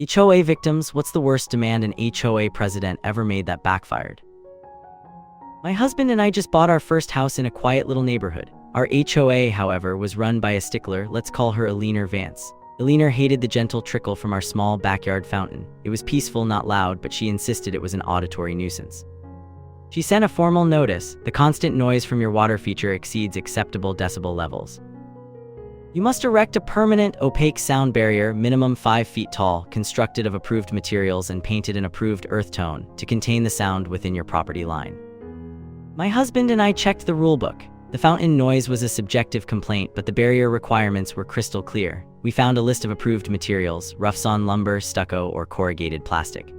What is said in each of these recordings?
HOA victims, what's the worst demand an HOA president ever made that backfired? My husband and I just bought our first house in a quiet little neighborhood. Our HOA, however, was run by a stickler. Let's call her Eleanor Vance. Eleanor hated the gentle trickle from our small backyard fountain. It was peaceful, not loud, but she insisted it was an auditory nuisance. She sent a formal notice. The constant noise from your water feature exceeds acceptable decibel levels. You must erect a permanent, opaque sound barrier, minimum 5 feet tall, constructed of approved materials and painted an approved earth tone, to contain the sound within your property line. My husband and I checked the rulebook. The fountain noise was a subjective complaint, but the barrier requirements were crystal clear. We found a list of approved materials: rough sawn lumber, stucco, or corrugated plastic.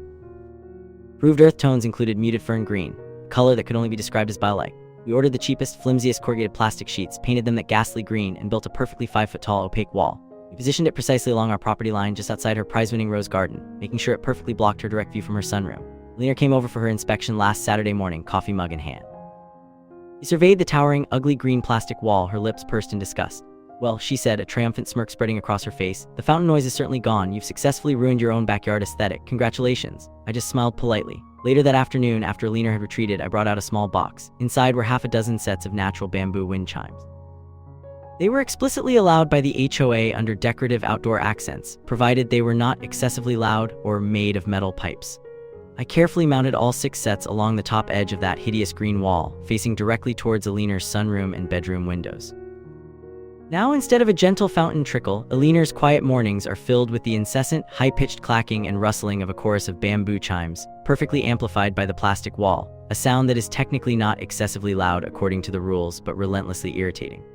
Approved earth tones included muted fern green, a color that could only be described as bio-like. We ordered the cheapest, flimsiest corrugated plastic sheets, painted them that ghastly green, and built a perfectly 5-foot-tall opaque wall. We positioned it precisely along our property line, just outside her prize-winning rose garden, making sure it perfectly blocked her direct view from her sunroom. Eleanor came over for her inspection last Saturday morning, coffee mug in hand. She surveyed the towering, ugly green plastic wall, her lips pursed in disgust. Well, she said, a triumphant smirk spreading across her face, the fountain noise is certainly gone. You've successfully ruined your own backyard aesthetic. Congratulations. I just smiled politely. Later that afternoon, after Eleanor had retreated, I brought out a small box. Inside were half a dozen sets of natural bamboo wind chimes. They were explicitly allowed by the HOA under decorative outdoor accents, provided they were not excessively loud or made of metal pipes. I carefully mounted all 6 sets along the top edge of that hideous green wall, facing directly towards Eleanor's sunroom and bedroom windows. Now, instead of a gentle fountain trickle, Eleanor's quiet mornings are filled with the incessant, high-pitched clacking and rustling of a chorus of bamboo chimes, perfectly amplified by the plastic wall, a sound that is technically not excessively loud according to the rules, but relentlessly irritating.